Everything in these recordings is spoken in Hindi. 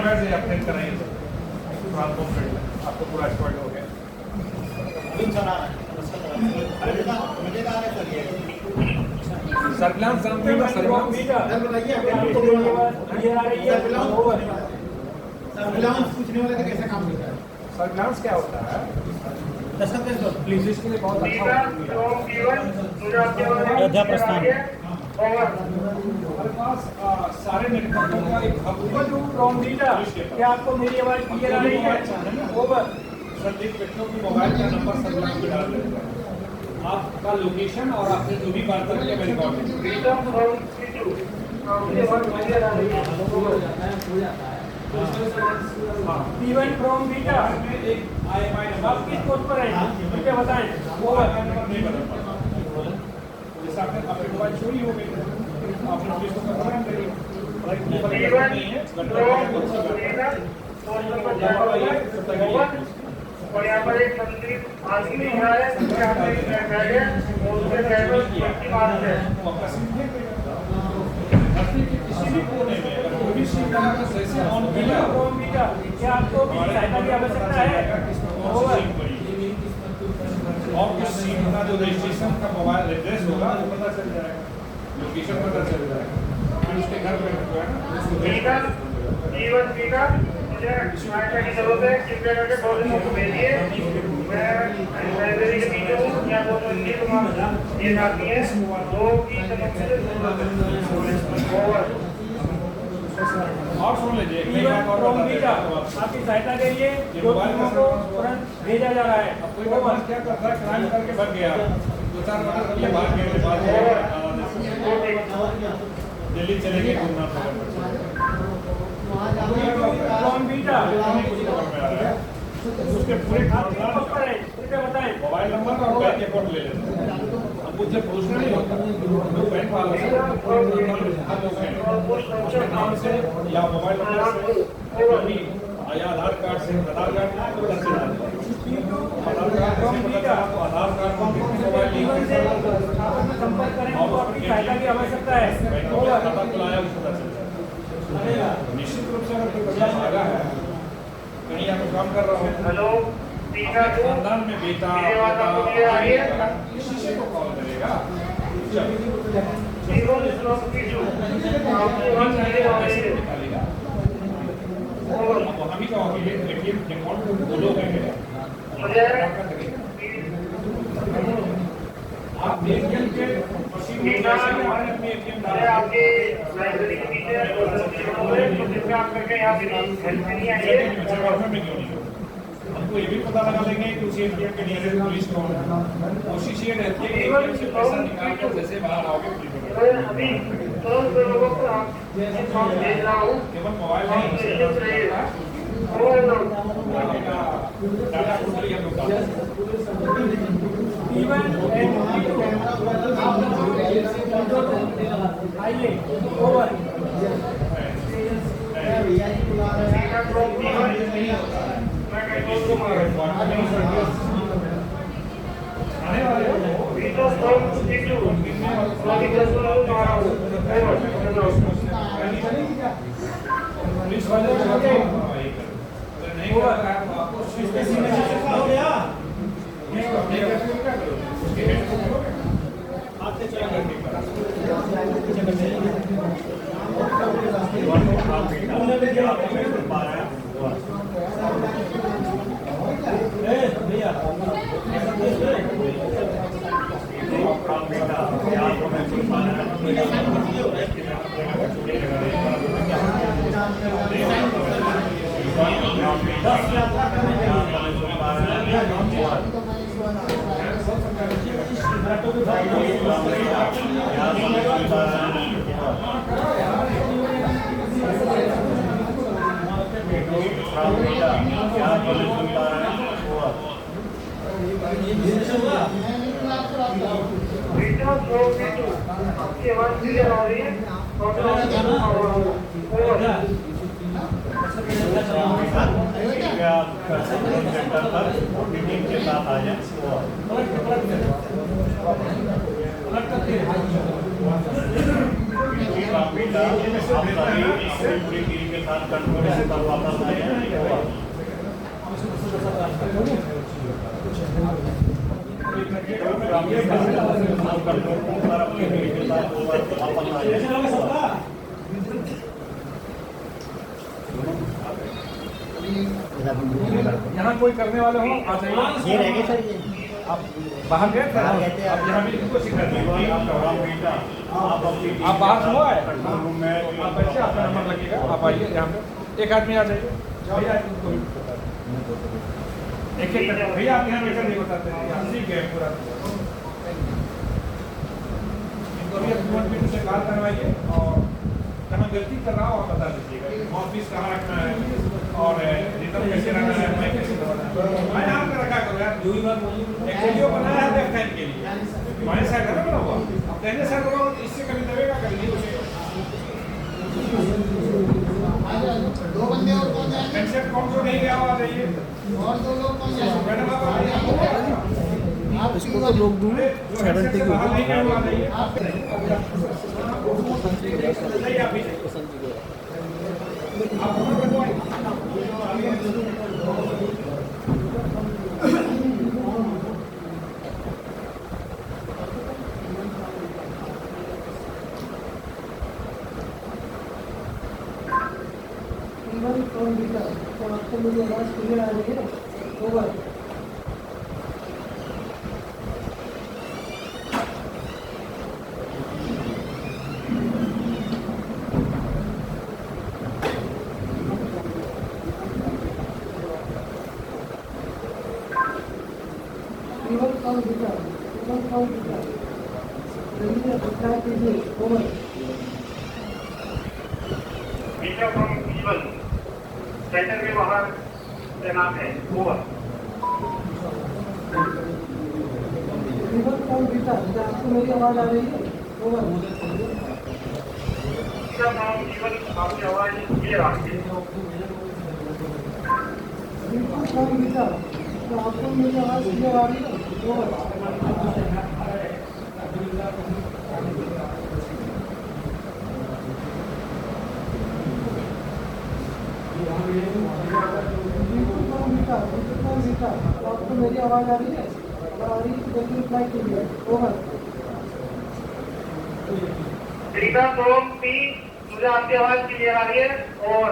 सॉफ्टवेयर से अपडेट कराइए आपको पूरा एक्सपर्ट हो गया। सर्विलांस जानते हो ना? सर्विलांस पूछने वाले का कैसा काम करता है? सर्विलांस क्या होता है? प्लीज इसके लिए बहुत अच्छा अयोध्या प्रस्थान हमारे पास सारे नेटवर्कों का एक हब क्या आपको मेरी आवाज क्लियर आ रही है? ओवर। संदीप पेट्रोल की मोबाइल का नंबर सर्विलांस में डाल देते हैं। आपका लोकेशन और आपने जो भी बात करी है रिकॉर्ड P1 from बीटा में एक IMI नंबर आप किस कोड पर हैं? मुझे बताएं। ओवर। नहीं बता पाता। जैसे आपने आपकी मोबाइल चोरी हो गई आपने पुलिस को कंप्लेंट करी और यहाँ पर एक संतृप्त आदमी खड़ा है जिसके हाथ में एक बैग है और उसके ड्राइवर की बात है। किसी भी कोने में अगर कोई भी सीट का सही से ऑन किया क्या आपको सहायता की आवश्यकता है? ओवर। और उस सीट का जो रजिस्ट्रेशन का मोबाइल एड्रेस होगा वो पता चल जाएगा, लोकेशन पता चल जाएगा, फिर उसके घर पे जो है ना उसको बीटा जीवन बीटा मुझे सहायता की जरूरत है, कृपया करके बहुत को भेजिए। मैं लाइब्रेरी के पीछे हूँ, यहाँ 221 ये आती है 2 की ओवर। और सुन लीजिए एक P1 बात और from बता बीटा देता हूँ आपको। आपकी सहायता के लिए दो टीमों को तुरंत भेजा जा रहा है। अब कोई बदमाश क्या करता है, क्राइम करके भाग गया, 2-4 मर्डर करके भाग गए, बाद में दिल्ली चले गए घूमना पड़ा। from बीटा उसके पूरे आप किस कोड पर हैं? मुझे बताएं। मोबाइल नंबर और बैंक अकाउंट ले लेते हैं। अब मुझे पूछना नहीं होता, जो बैंक वाला है उसके नाम से या मोबाइल नंबर से या आधार कार्ड से, आधार कार्ड पता चल जाता है। आधार कार्ड से पता चला तो आधार कार्ड को मोबाइल लिंक से आपस में संपर्क करें तो आपकी सहायता की आवश्यकता है। बैंक में खाता खुलाया उसको पता चल जाता है। निश्चित रूप से अगर कोई बच्चा भागा है, कहीं आप काम कर रहा हूँ, हेलो बीटा खानदान में बेटा किसी से को कॉल करेगा, निकालेगा। हम ही कहोगे एटीएम अकाउंट दो लोग हैं, आप एटीएम के मशीन में पैसे निकालने में एटीएम डाल आपके लाइब्रेरी के पीछे आप करके यहाँ पे हेल्प नहीं आई है। हमको ये भी पता लगा लेंगे कि उसी एटीएम के नियरेस्ट पुलिस कौन है। कोशिश ये रहती है कि एटीएम से पैसा निकाल कर जैसे बाहर आओगे पुलिस पकड़। अभी तुरंत लोगों को भेज रहा हूँ केवल मोबाइल नहीं डाटा टोटली हम लोग डालते हैं। P1 and P2 आइए ओवर। आने वाले पुलिस वाले नहीं कर रहा है तो आपको हो गया उसके हेड को करोगे आपसे चला के साथ आ जाए बेटा आप सभी अपनी पूरी टीम के साथ कंट्रोल पर वापस आ जाए। यहाँ कोई करने वाले हो आ जाइए। ये रह गए सर, ये आप बाहर गए थे? बाहर गए थे। आप यहाँ भी किसको सिखा रहे हैं? आप बाहर हुआ है? कंट्रोल रूम में आप बच्चे, आपका नंबर लगेगा, आप आइए यहाँ पे। एक आदमी आ जाइए भैया, इनको भी बता दें। एक करके भैया आप यहाँ बैठे नहीं बताते हैं, यहाँ सीख गए पूरा। इनको भी अपने कंप्यूटर से कॉल करवाइए और कहाँ गलती कर रहा हो आप बता दीजिएगा। ऑफिस कहाँ रखना है और रिटर्न कैसे रखना है, माइक कैसे दबाना है। मैं आपका रखा करो यार, जो ही बात बोलिए। एक वीडियो बनाया है लेफ्ट हैंड के लिए, हमारे साइड है ना बना हुआ, अब कहने साइड होगा इससे कभी दबेगा कभी नहीं। दो बंदे और कौन जाएंगे? पेंशन कौन जो नहीं गया आ जाइए। और दो लोग कौन जाएंगे? मैडम आप आ जाइए। आप इसको तो लोग दूंगे 70 के ऊपर नहीं गया आ जाइए। आप नहीं आप ही आप तो आपको मेरी आवाज़ क्लियर आ रही है? Over. Metre from even centre में बाहर तैनात है। ओवर। आपको मेरी आवाज़ आ रही है? ओवर। मीटर फ्रॉम ईवन आपकी आवाज क्लियर आ रही है। तो आपको मेरी आवाज़ क्लियर आ रही है? ओवर। आपको मेरी आवाज़ आ रही है? अगर आ रही है तो जल्दी रिप्लाई कीजिए। ओवर। मीटर फ्रॉम पी मुझे आपकी आवाज क्लियर आ रही है। और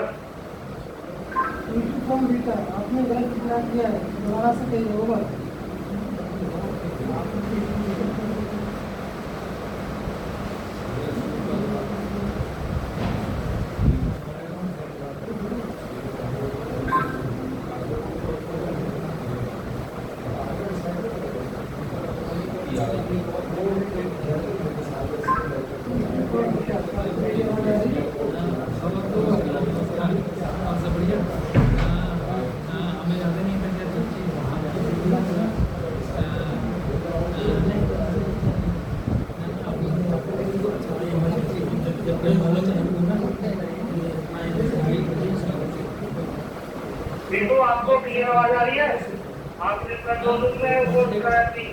आपने गलत रिप्लाई किया है, दोबारा से कहिए। ओवर। बिल्कुल आपको क्लियर आवाज आ रही है? आप जितना जो रूम में है वो दिखा रही है।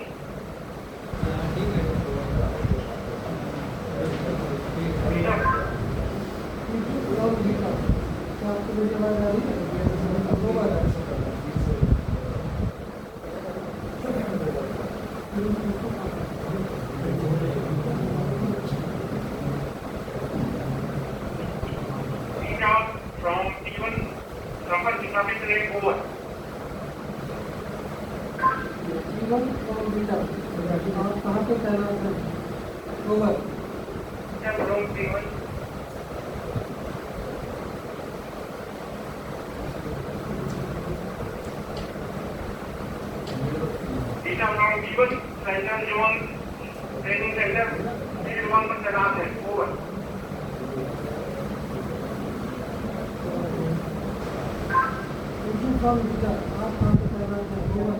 आपको मेरी आवाज़ आ रही है? Over. From even number economic rate over. आप कहाँ पे तैनात हैं? Over. From even Data from even center zone training center field 1 पर तैनात है। over. आप कहाँ पे तैनात हैं? Over.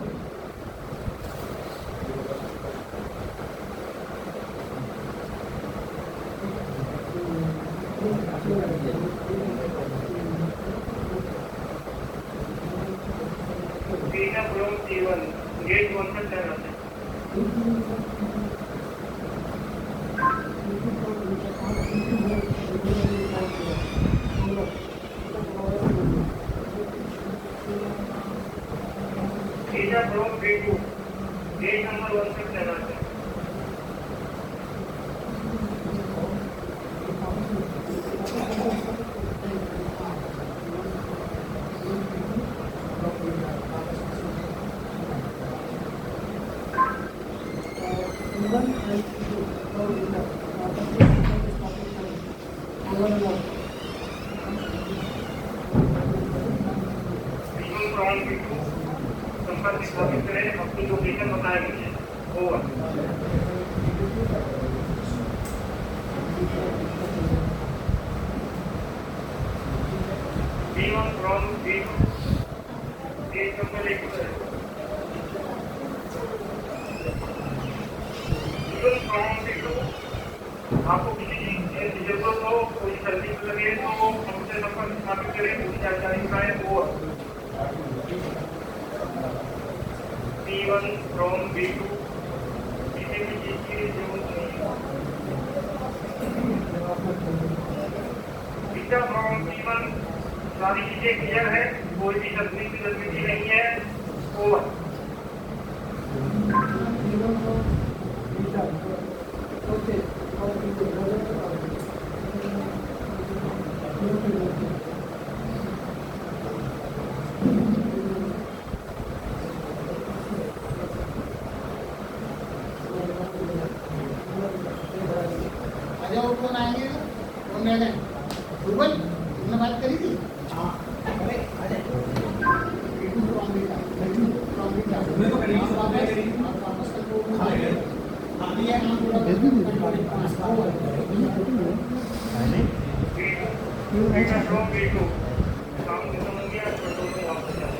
Data from even gate 1 पर तैनात है। फ्रॉम B2 गेट नंबर 167 संपर्क स्थापित करें अपनी लोकेशन बताया गई है over B1 from B2 gate number 1 B1 from B2 आपको किसी जरूरत हो कोई सर्विस लगे तो हमसे संपर्क स्थापित करें पूरी जानकारी बताएं ओवर B1 from B2 किसी भी चीज की जरूरत नहीं बीटा from B1 सारी चीजें क्लियर है कोई भी तकनीकी गतिविधि नहीं है ओवर कौन आएंगे कौन रह गए दुर्बल तुमने बात करी थी बीटा from B2 काम खत्म हो गया छोटों में वापस जाओ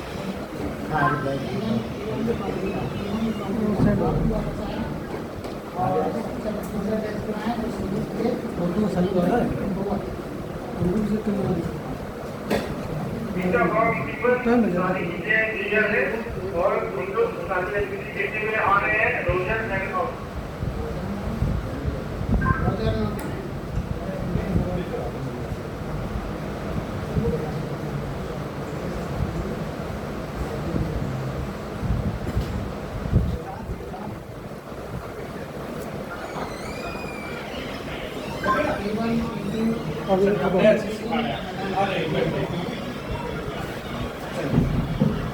बीटा from B1 सारी चीजें क्लियर है और हम लोग सारी एक्टिविटी देखते हुए आ रहे हैं रोजर एंड आउट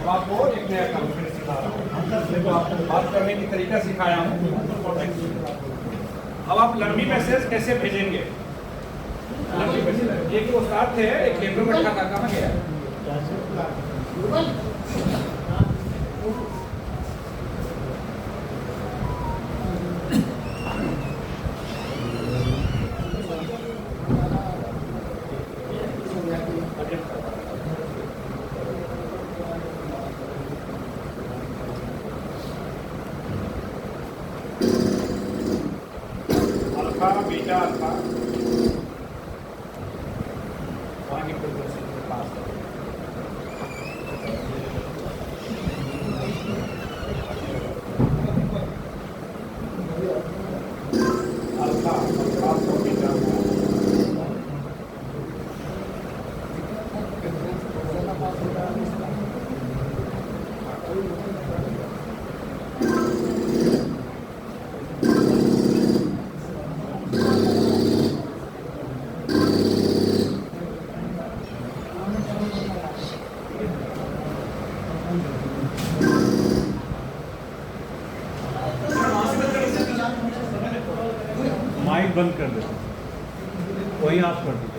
आपको एक नया काम फिर सिखा रहा हूँ आपको बात करने की तरीका सिखाया हूँ अब आप लंबी मैसेज कैसे भेजेंगे लंबी मैसेज एक वो साथ थे एक लेबर बैठा था कहाँ गया अल्फा बीटा अल्फा वहाँ की फ्रीक्वेंसी के पास अल्फा अल्फा को बीटा माइक बंद कर दे वही आप कर दीजिए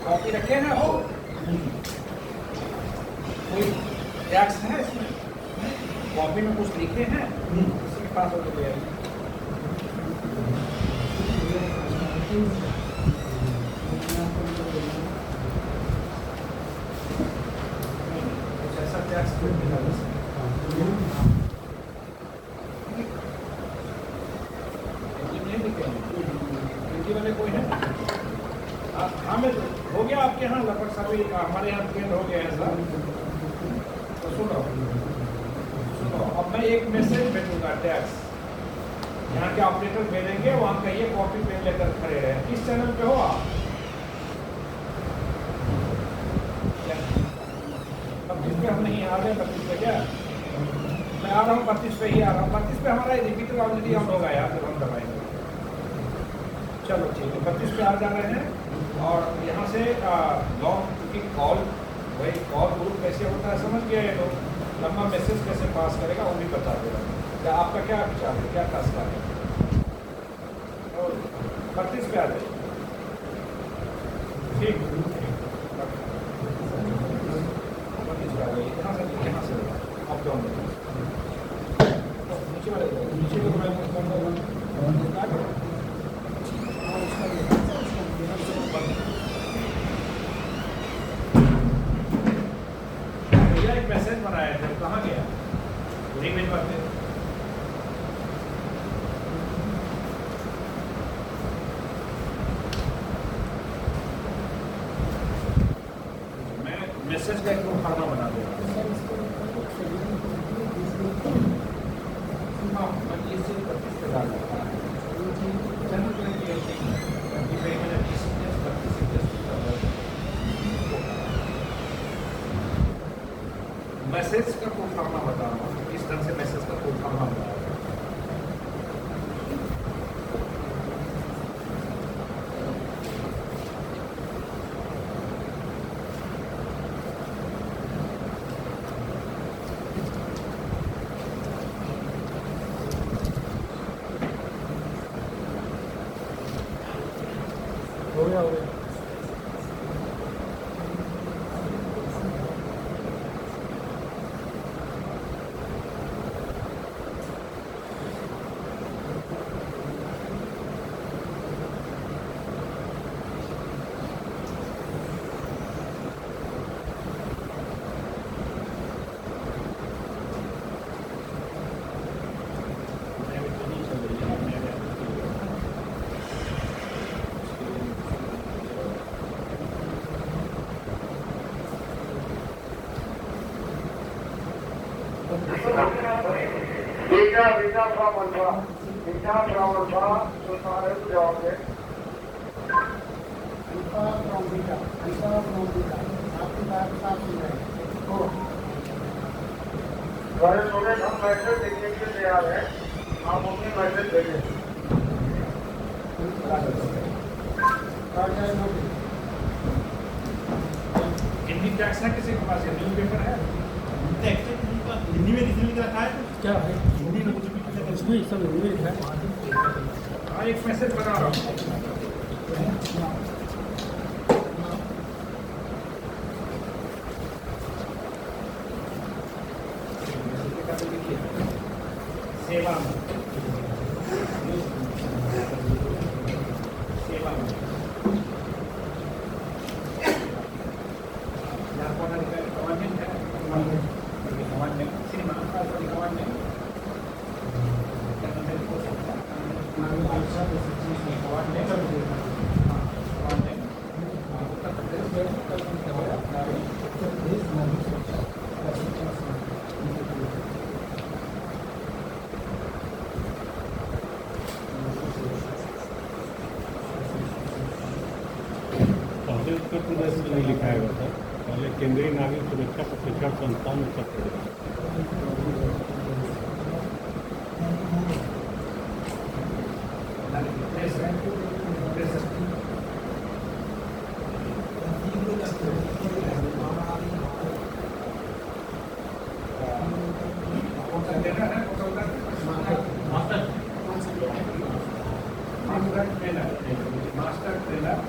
कॉपी रखे हैं हो कोई टैक्स है इसमें कॉपी में कुछ लिखे हैं किसी के पास हो तो ले आइए कुछ ऐसा टैक्स कोई मिला नहीं लिखे वाले कोई है हमें हो गया आपके यहाँ लगभग सभी हमारे यहाँ ट्रेंड हो गया है सर तो सुनो अब मैं एक मैसेज भेजूंगा टैक्स यहाँ के ऑपरेटर भेजेंगे, वहाँ कहिए कॉपी पेन लेकर खड़े रहे। किस चैनल पे हो आप? 32 पे हम नहीं आ रहे। 32 पे क्या मैं आ रहा हूँ, 32 पे ही आ रहा हूँ। 32 पे हमारा रिपीटर ऑलरेडी ऑन होगा यार, जब हम दबाएंगे। चलो ठीक है, 32 पे आ जा रहे हैं। और यहाँ से लॉन्ग की कॉल, वही कॉल ग्रुप कैसे होता है समझ गया ये लोग। लंबा मैसेज कैसे पास करेगा वो भी बता देगा। क्या आपका क्या विचार है, क्या टास्क है? 32 पे आ जाए। ठीक 32 पे आ जाइए। यहाँ से अप डाउन नीचे वाले भैया एक मैसेज बनाया था, कहाँ गया? नहीं मिल पाते। मैं मैसेज का एक फार्मा बना दूँगा। हाँ, मैं इसे 32 पे डाल दूँगा। चैनल पे भी ऐसे ही है कि भाई मैंने 20 से 32 से 32 मैसेज का कोड फार्मा बता रहा हूँ, किस तरह से मैसेज का कोड फार्मा बता रहा हूँ। हो गया हो गया। Visa from Alpha. Visa from Alpha. So far as job है. Alpha from beta, alpha from beta, आपकी बात साफ सुन रहे हैं। हो हमारे स्टूडेंट हम मैसेज देखने के लिए तैयार हैं। आप अपने मैसेज भेजें। हिंदी टैक्स है किसी के पास? न्यूज़ पेपर है? हिंदी में किसी ने रखा है? क्या है? हिंदी में कुछ भी इसमें सब हिंदी में लिखा है। हाँ, एक मैसेज बना रहा हूँ। सेवा में, सेवा में यहाँ कौन लिखा है? गवर्नमेंट है, गवर्नमेंट सिनेमा का गवर्नमेंट पहले उत्तर प्रदेश में नहीं लिखा हुआ था। पहले केंद्रीय नागरिक सुरक्षा प्रशिक्षण संस्थान उत्तर प्रदेश। मास्टर ट्रेनर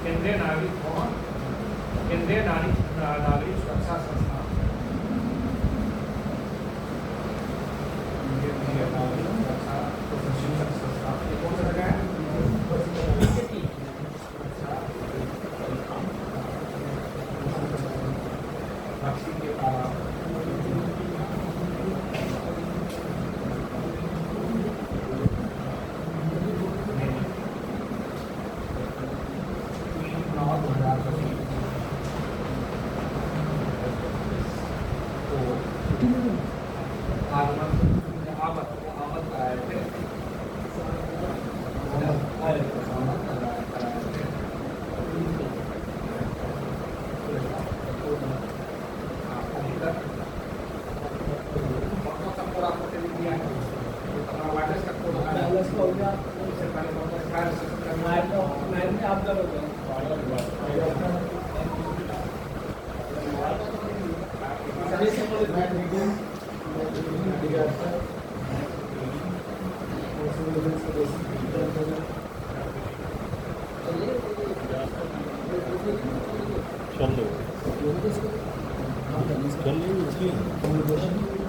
केंद्रीय नागरिक भवन, केंद्रीय नागरिक सुरक्षा संस्थान, केंद्रीय नागरिक सुरक्षा प्रशिक्षण संस्थान, ये कौन सा जगह है? बक्सी के पास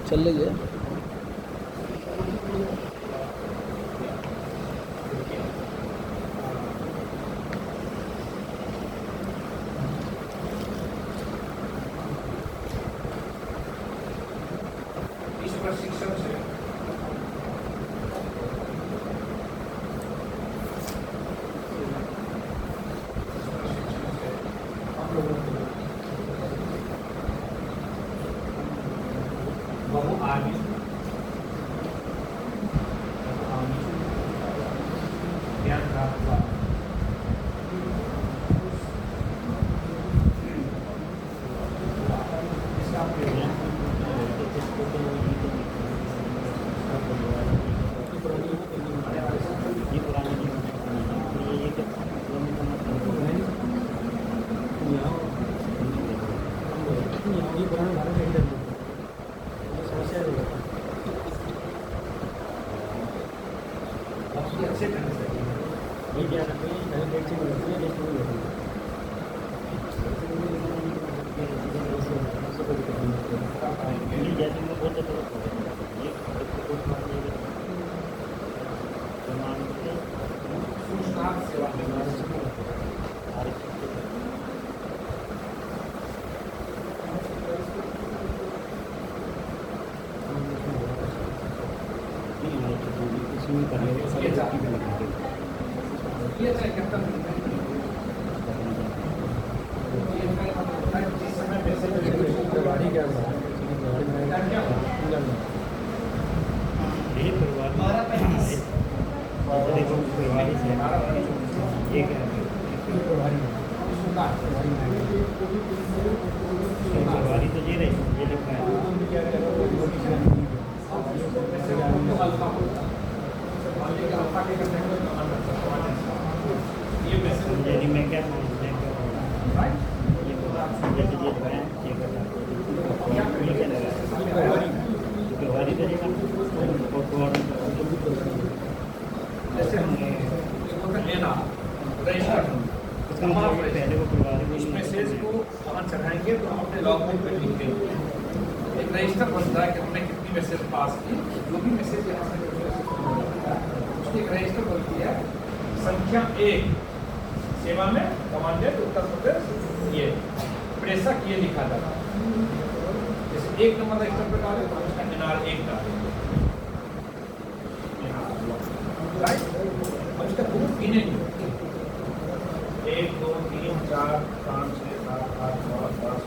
चल रही है। इस प्रशिक्षण से ज्ञान प्राप्त हुआ। इसका प्रयोग अच्छे ढंग से सूचना सेवा ये कैप्टन जिस समय पैसे गाड़ी क्या यही परिवार परिवारी तो ये रही ये लिखा ये मैसेज है मैं क्या समझते हैं जैसे लेना रजिस्टर पहले वो परिवार उस मैसेज को वहाँ चढ़ाएंगे तो हम अपने लॉग बुक में लिख देंगे। एक रजिस्टर बनता है कि हमने कितनी मैसेज पास की, जो भी मैसेज यहाँ से उसकी एक रजिस्टर बनती है। संख्या 1 सेवा में कमांडेंट उत्तर प्रदेश ये प्रेषक ये लिखा जाता है। जैसे 1 नंबर रजिस्टर पे डाले तो उसका NR 1 डालेंगे, राइट। और इसका ग्रुप गिनेंगे 1 2 3 4 5 6 7 8 9 10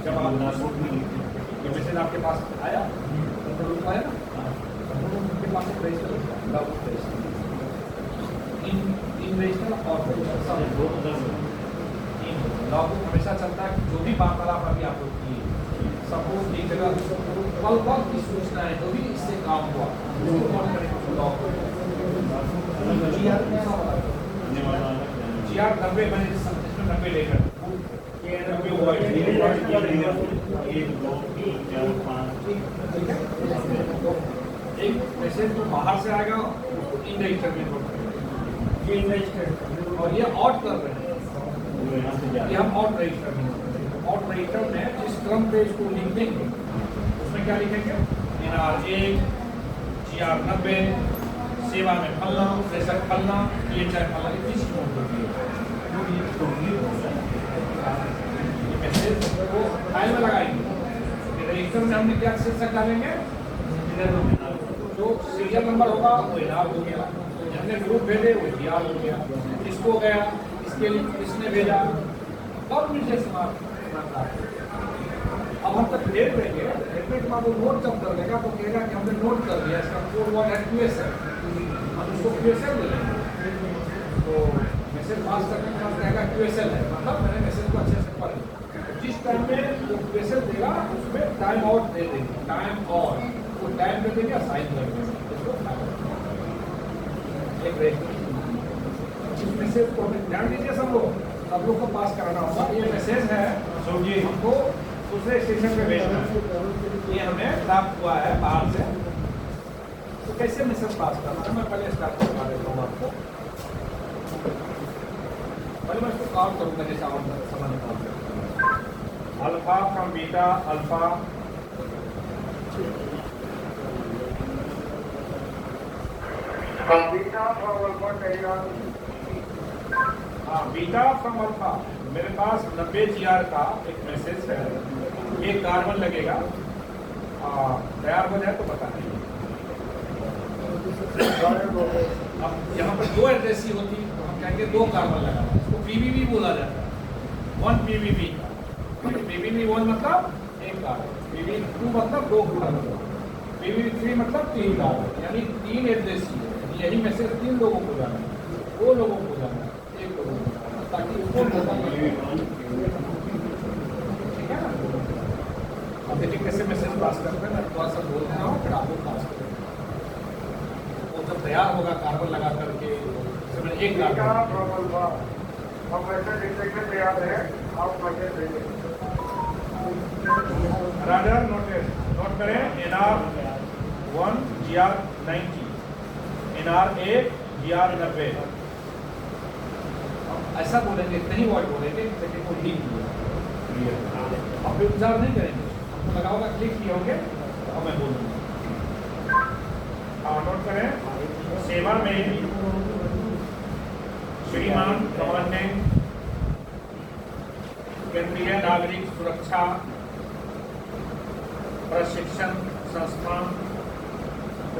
जब आप ये मैसेज आपके पास आया आया ना आपके पास एक रजिस्टर इन रजिस्टर और लॉग हमेशा चलता है। जो भी वार्तालाप अभी आप लोग की सपोज एक जगह पल पल की सूचना है जो भी इससे काम हुआ उसको कौन करेगा लॉग GR 90 मैंने इसमें 90 लेकर ये 90 हुआ है 1 2 3 4 5 एक मैसेज तो बाहर से आएगा उसको इन रजिस्टर में नोट करेंगे ये इन रजिस्टर और ये आउट कर रहे हैं ये हम आउट रजिस्टर में आउट रजिस्टर में जिस क्रम पे इसको लिख देंगे उसमें क्या लिखेंगे NR 1 GR 90 सेवा में फलना प्रेशर फलना ये चाहे फलना इतनी सी नोट करती है ये मैसेज को फाइल में लगाएंगे रजिस्टर में हमने क्या शीर्षक डालेंगे जो सीरियल नंबर होगा वो NR हो गया जिसने ग्रुप भेजे वो GR हो गया इसको गया इसके लिए इसने भेजा और मुझे समाप्त अब हम तक डेट देंगे डेट के बाद वो नोट जब कर लेगा तो कहेगा कि हमने नोट कर दिया इसका कोड वर्ड है QSL हम उसको QSL ले लेंगे तो मैसेज पास करने के बाद कहेगा QSL है मतलब मैंने मैसेज को अच्छे से पढ़ लिया जिस टाइम में वो QSL देगा उसमें टाइम आउट दे देंगे टाइम आउट वो टाइम दे देंगे असाइन कर देंगे एक इस मैसेज को ध्यान दीजिए सब लोग को पास कराना होगा ये मैसेज है जो कि हमको दूसरे स्टेशन पे भेजना है ये हमें प्राप्त हुआ है बाहर से तो कैसे मैसेज पास करना है मैं पहले स्टार्ट करवा देता हूँ आपको पहले मैं इसको काउंट करूँगा जैसे आप समझ पाओगे alpha from beta alpha beta from alpha मेरे पास 90 GR का एक मैसेज है ये कार्बन लगेगा तैयार हो जाए तो बता देंगे अब यहाँ पर दो एड्रेस ही होती तो हम कहेंगे 2 कार्बन लगा इसको PBB बोला जाता है 1 PBB PBB 1 मतलब 1 कार्बन PBB 2 मतलब 2 कार्बन PBB 3 मतलब 3 कार्बन यानी 3 एड्रेस ही है यही मैसेज 3 लोगों को जाना है 2 लोगों को जाना है 1 लोगों को ताकि उसको ठीक है ना अब देखिए कैसे मैसेज पास करते हैं मैं थोड़ा सा बोल रहा हूँ फिर आपको पास करें वो जब तैयार होगा कार्बन लगा करके एक राडर नोट करें NR 1 GR 90 NR 1 GR 90 ऐसा बोलेंगे नहीं वर्ड बोलेंगे लेकिन को लिख दिया अब फिर इंतजार नहीं करेंगे आपको लगा होगा क्लिक किए होंगे अब मैं बोलूँगा नोट करें सेवा में श्रीमान कमांडेंट केंद्रीय नागरिक सुरक्षा प्रशिक्षण संस्थान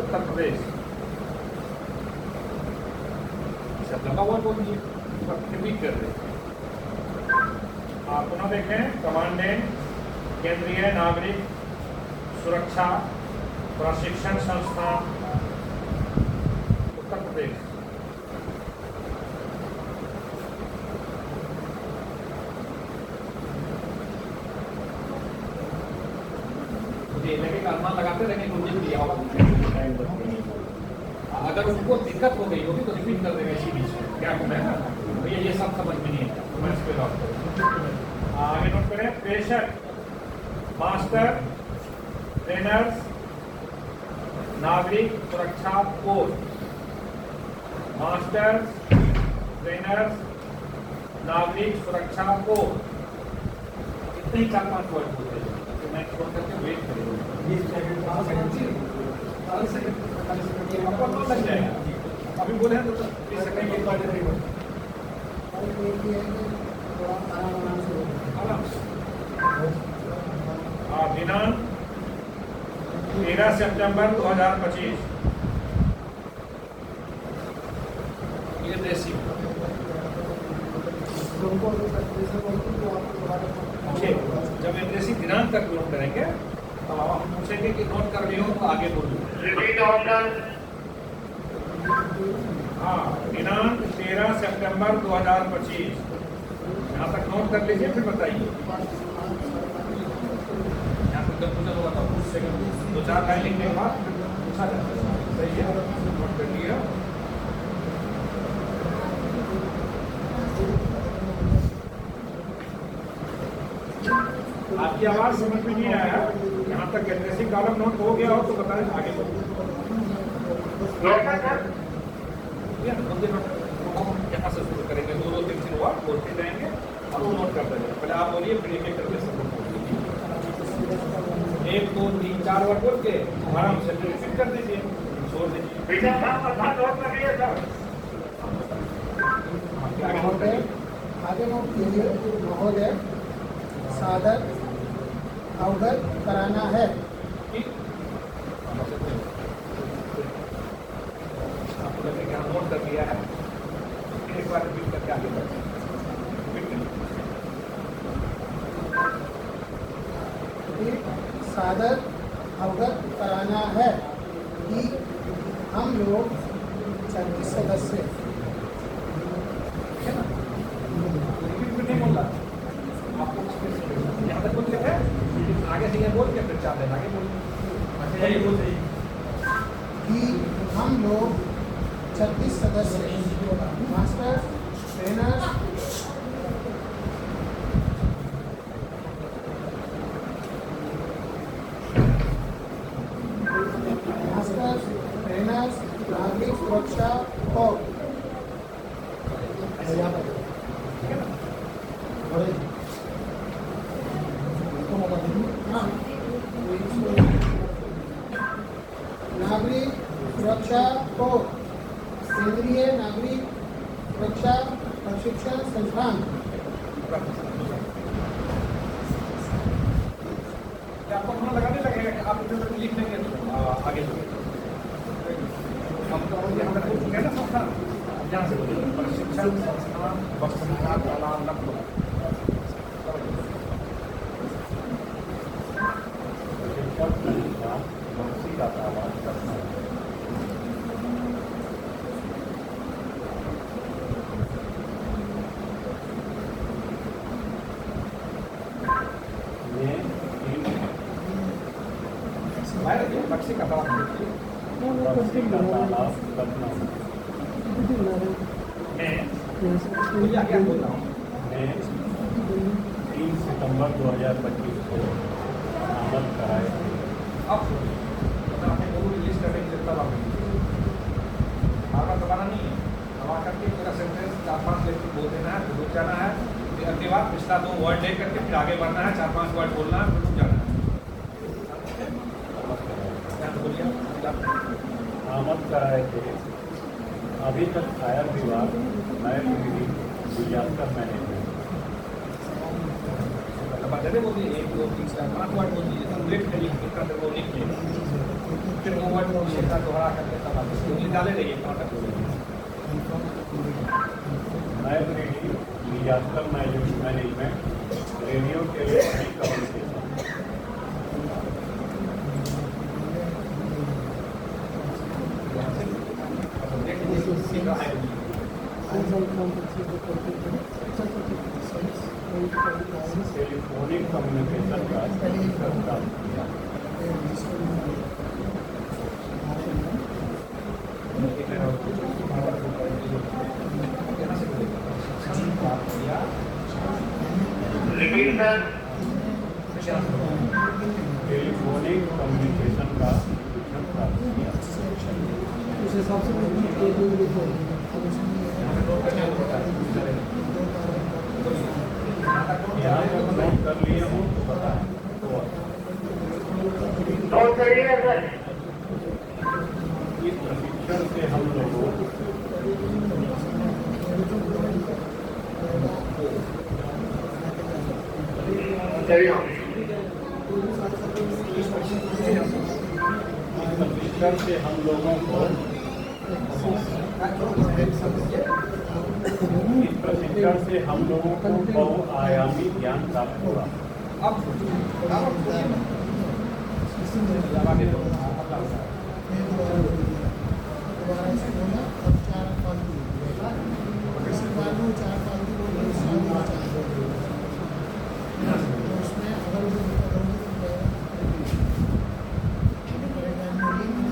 उत्तर प्रदेश लंबा वर्ड बोल दिए रिपीट कर रहे आप पुनः देखें कमांडेंट केंद्रीय नागरिक सुरक्षा प्रशिक्षण संस्थान उत्तर प्रदेश लेके अनुमान लगाते रहेंगे कुछ दिन दिया होगा अगर उनको दिक्कत हो गई होगी तो रिपीट कर देंगे इसी बीच में क्या है ना भैया ये सब समझ में नहीं है तो मैं इस पर लॉक करूँ आगे नोट करें प्रेषक मास्टर ट्रेनर्स नागरिक सुरक्षा कोर्स मास्टर ट्रेनर नागरिक सुरक्षा को इतने ही 4-5 वर्ड बोलते हैं कि मैं छोड़ करके वेट करूँगा लग जाएगा। अभी बोले हैं तो 30 सेकंड के बाद और एक ये है कि थोड़ा आराम से आराम से। दिनांक 13 सितंबर 2025 ये ड्रेसिंग तुमको अगर जैसे बोलते हैं तो आपको दोबारा ठीक। जब एड्रेसिंग दिनांक तक नोट करेंगे तो हम पूछेंगे कि नोट कर लियो तो आगे बोलो। रिपीट ऑप्शन हाँ, दिनांक 13 सितंबर 2025 यहाँ तक नोट कर लीजिए, फिर बताइए। यहाँ तक जब पूछा होगा तो पूछ सेकंड 2-4 लाइन लिखने के बाद पूछा जाता है। सही है, नोट कर लिया। आपकी आवाज समझ में नहीं आया। यहाँ तक एड्रेसिंग कॉलम नोट हो गया हो तो बताएं, आगे बढ़ो। यहाँ से शुरू करेंगे, 2-2-3 वर्ड बोलते जाएंगे और वो नोट करते जाएंगे। पहले आप बोलिए, फिर एक-एक करके सब लोग बोलिए। 1 2 3 4 वर्ड बोल के आराम से रिपीट कर दीजिए, छोड़ दीजिए। महोदय, आगे नोट कीजिए। महोदय, सादर अवगत कराना है। आपको लगे कि हाँ नोट कर दिया है, एक बार रिपीट करके आगे बढ़ते हैं। सादर अवगत कराना है कि हम लोग 36 सदस्य नहीं बोल रहा आपको, यहाँ तक बोल है आगे से ये बोल के फिर 4 दिन आगे बोलिए। कि हम लोग 36 सदस्य मास्टर ट्रेनर नागरिक सुरक्षा और नागरिक सुरक्षा को केंद्रीय नागरिक सुरक्षा प्रशिक्षण संस्थान आपको थोड़ा लगाने लगेगा कि आप इधर तक लिख लेंगे तो आगे हम तो यहाँ तक लिख ना संस्थान, यहाँ से प्रशिक्षण संस्थान वस्तुनिष्ठ कला लक्ष्य का आवाज करना है। बक्सी का तालाब क्या बोल रहा हूँ मैं 3 सितंबर 2025 को अमल कराए थे। अब आपने वो रिलीज करने की तब आप बार दबाना नहीं है, दबा करके पूरा सेंटेंस 4-5 लेकर बोल देना है, रुक जाना है, फिर अगली बार पिछला 2 वर्ड ले करके फिर आगे बढ़ना है, 4-5 वर्ड बोलना है, फिर रुक जाना है। आमद कराए थे। अभी तक फायर विभाग नए डिजास्टर मैनेजमेंट जैसे बोलिए 1 2 3 4 5 वर्ड बोल दीजिए, तब लिख के वो लिख लीजिए, फिर वो वर्ड बोलिए का दोहरा करके तब आप इसको निकाले रहिए कहाँ तक बोलेंगे। नए disaster management radio telephonic communication telephonic communication का प्राप्त किया। टेलीफोनिक कम्युनिकेशन का शिक्षण प्राप्त किया। उस हिसाब से Carry on. प्रशिक्षण से हम लोगों को इस प्रशिक्षण से हम लोगों को बहुआयामी ज्ञान प्राप्त हुआ।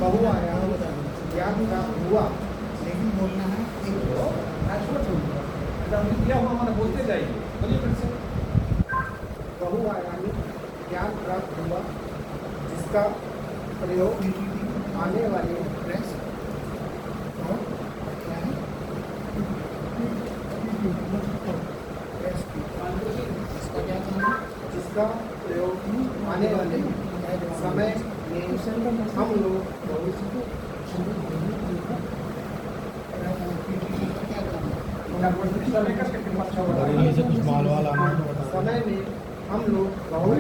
बहुआयाम ज्ञान प्राप्त हुआ, लेकिन बोलना है दिया हुआ मैंने बोलते जाइए, बोलिए फिर से। बहुआयामी ज्ञान प्राप्त हुआ जिसका प्रयोग आने वाले जिसका प्रयोग आने वाले समय में हम लोग समय में हम लोग बहुत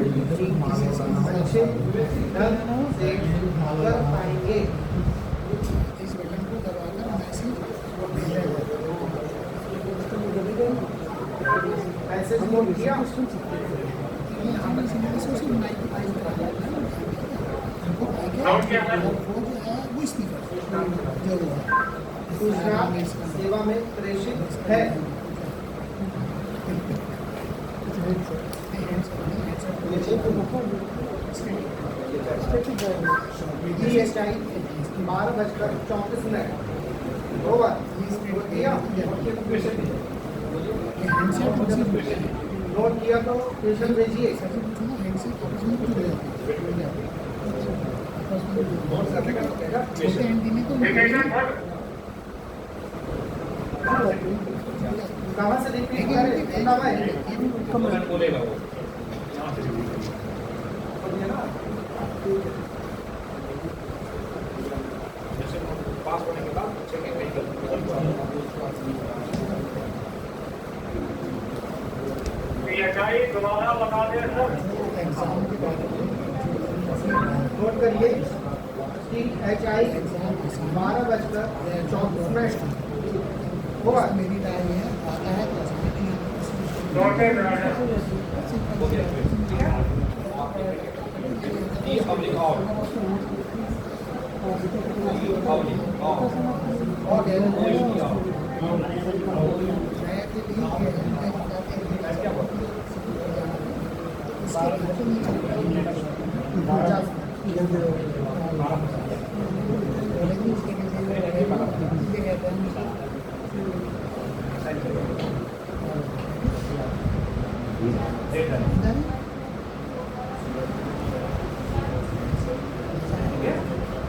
अच्छे ढंग से कर पाएंगे। इस बटन को दबाकर मैसेज मोड किया। सूचना सेवा में प्रेषित है। DHI 12:34 ओवर नोट किया तो क्वेश्चन भेजिए। कहाँ से रिपीट करें? बोलेगा वो पास होने के बाद दोबारा बता दें सर। नोट करिए DHI 12:34 होगा। मेरी राय है आता है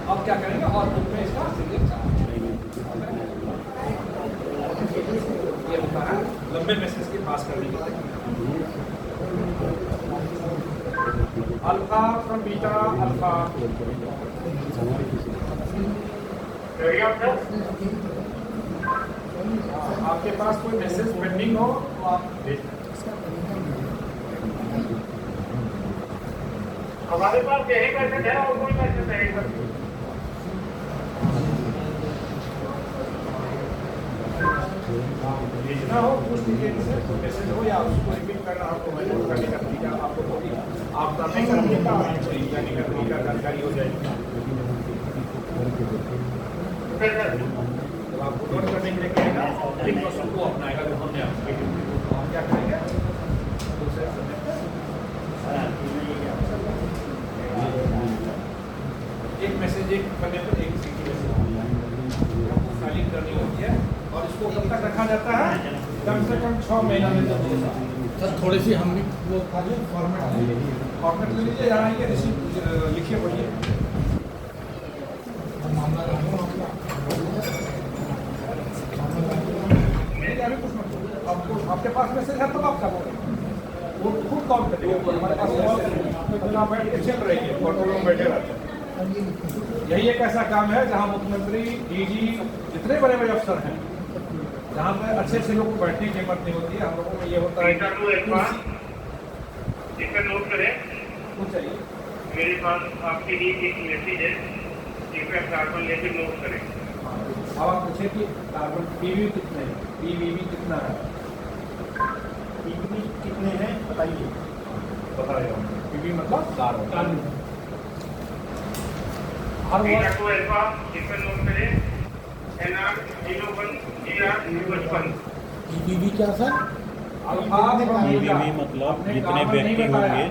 अब क्या करेंगे और बुक में इसका ये होता है लंबे मैसेज के पास करने के लिए। Alpha from beta alpha. आपके पास कोई मैसेज पेंडिंग हो तो आप भेज दें। हमारे पास यही मैसेज है और कोई मैसेज नहीं सर। भेजना हो कुछ दीजिए, तो मैसेज हो या उसको रिपीट करना आपको मैसेज करने का तरीका आपको होगी। आप करने का तरीका करने का तरीका जानकारी हो जाएगी। जब आपको नोट करने के लिए कहेगा एक क्वेश्चन को अपनाएगा जो हमने आपको हम क्या करेंगे दूसरे एक मैसेज एक करने पर एक सीटी मैसेज फाइलिंग करनी होती है और इसको कब तक रखा जाता है? कम से कम 6 महीना में। सर थोड़ी सी हम भी वो फॉर्मेट ले लीजिए, यहाँ आइए रिसीव लिखिए पढ़िए। अभी कुछ मत बोलो, आपको आपके पास मैसेज है तो आप क्या बोलेंगे? वो खुद काउंट करेगा। हमारे पास आप बैठ के चल रही है, कंट्रोल रूम बैठे रहते हैं। यही एक ऐसा काम है जहाँ मुख्यमंत्री डीजी जितने बड़े बड़े अफसर हैं, जहाँ पर अच्छे लोग को बैठने की हिम्मत नहीं होती है। हम लोगों में ये होता है इस पर नोट करें। कुछ चाहिए मेरे पास आपके लिए एक मैसेज है, जिस पर आप कार्बन लेकर नोट करें। अब आप पूछे कि कार्बन पीवी कितने हैं, पीवीवी कितना है, पीवी कितने हैं बताइए। बता रहे हो पीवी मतलब कार्बन हर बीटा वर्ष टू अल्फा इस पर नोट करें। NR01 GR55 पीवीवी क्या सर? अल्फा पीवीवी मतलब जितने व्यक्ति होंगे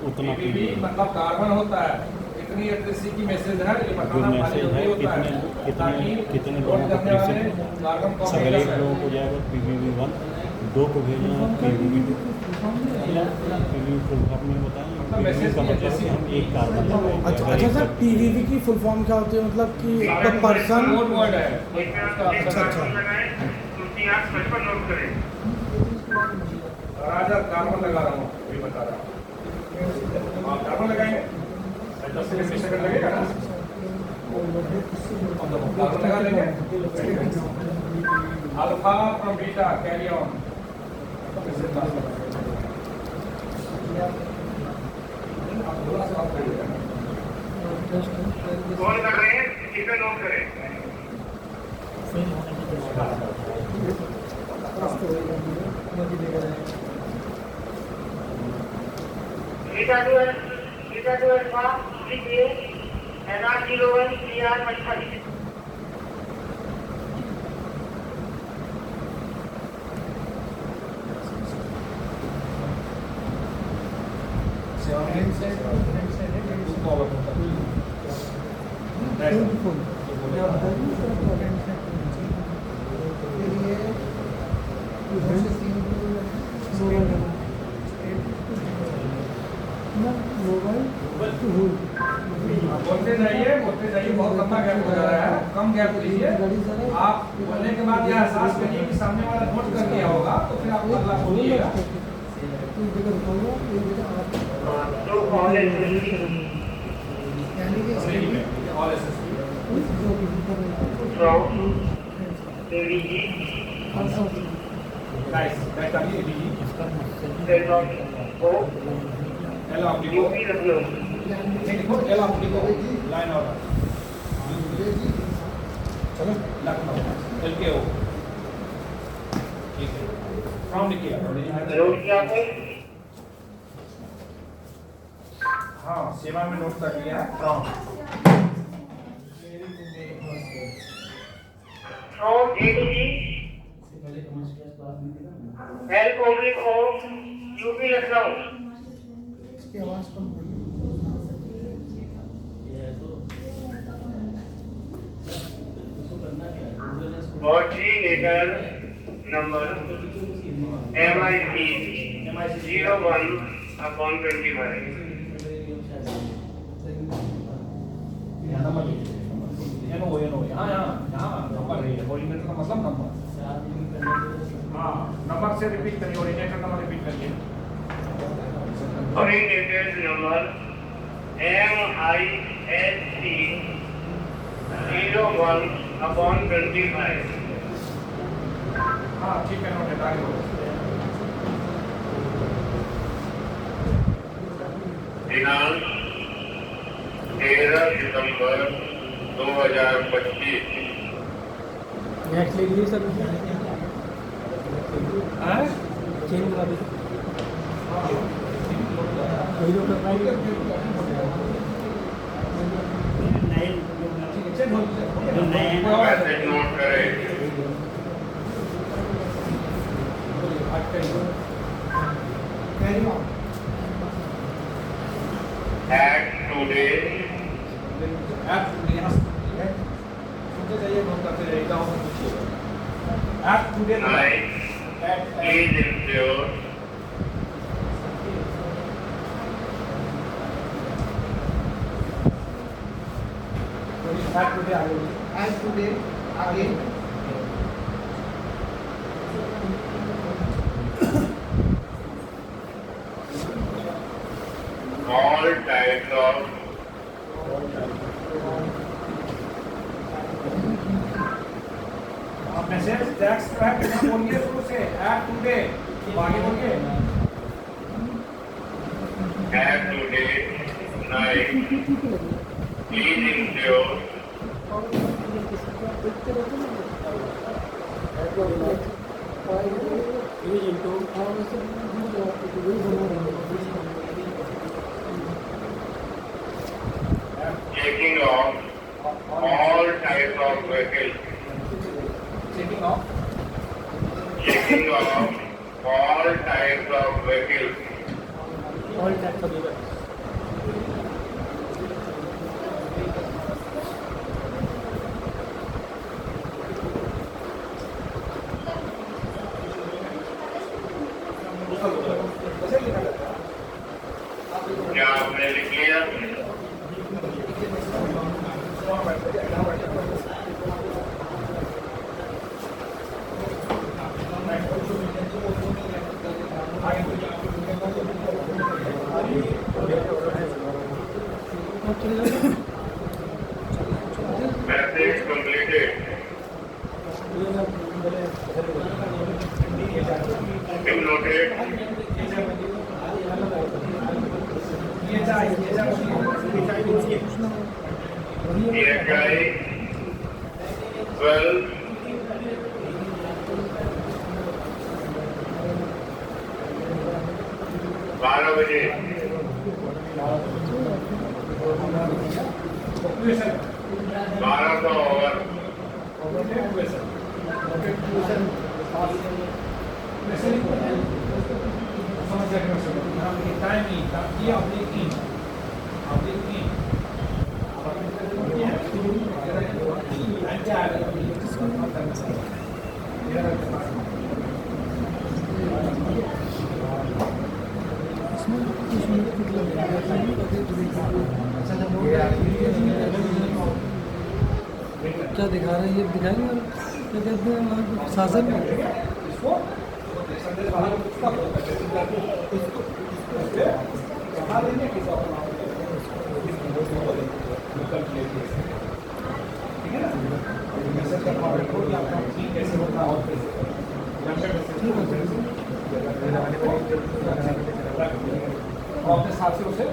उतना पीवीवी पीवी मतलब कार्बन होता है, इतनी इलेक्ट्रिसिटी की मैसेज है, ये जो बताना खाली मैसेज है जरूरी होता है कितने लोड लोगों को करने वाले प्रीसेट कार्बन को अगर एक लोगों को जाएगा PVV1, 2 को भेजना है PVV2। PVV फुल फॉर्म में बताएं, PVV का मतलब है हम एक कार्बन लगाएंगे। अच्छा अच्छा सर, पीवीवी की फुल फॉर्म क्या होती है? मतलब कि द पर्सन। कोड वर्ड है एक कार्बन लगाएं, उसकी आप 55 नोट करें। राजा कार्बन लगा रहा हूँ, ये बता रहा हूँ आप कार्बन लगाएंगे 10 से 20 सेकंड लगेगा ना, कार्बन लगा लेंगे। Alpha from beta carry on. कौन कर रहे हैं इस पर नोट करें। बीटा टू अल्फा लिखिए। NR01 GR55 बोलते जाइए, बहुत लंबा गैप हो जा रहा है, कम गैप दीजिए। आप बोलने के बाद यह एहसास करिए कि सामने वाला नोट कर दिया होगा, तो फिर आप अगला बोलिएगा। तो all SSC all SSP from ADG guys that are ADG set of O L oblique UP Lucknow देखो एल ऑब्लिक लाइन ऑर्डर चलो लखनऊ LKO ठीक है फ्रॉम लिखिएगा नोट किया आपने। हाँ सेवा में नोट कर लिया from ADG L oblique O UP Lucknow. इसकी आवाज कम होगी। ऑर्डिनेटर नंबर MIC 01/25 नंबर एनो यहाँ नंबर है कोऑर्डिनेटर का मतलब नंबर। हाँ नंबर से रिपीट करिए, कोऑर्डिनेटर नंबर रिपीट करिए। ऑर्डिनेटर नंबर MISC 01/25। हाँ ठीक है नोट है आगे बोलो। दिनांक 13 सितंबर 2025। नेक्स्ट ले लीजिए सर, चेंज करा दीजिए। वही लोग कर पाएंगे। मैसेज नोट करें। At today सुनते जाइए, नोट करते जाइए, क्या होगा पूछिएगा। At today night, please ensure at today आगे बोलिए। आज टुडे आगे all types of message text जो है कितना बोलिए शुरू से at today, तो आगे बोलिए। flight, please ensure checking off all types of vehicles. Checking off. Checking off all types of vehicles. All types of vehicles. क्या आपने लिख लिया? Message completed. Been noted. PHI 12 12 बजे 1200 ओवर क्या दिखा रहे हैं ये दिखाएंगे और क्या कहते हैं वहाँ शासन में अपने साथ से उसे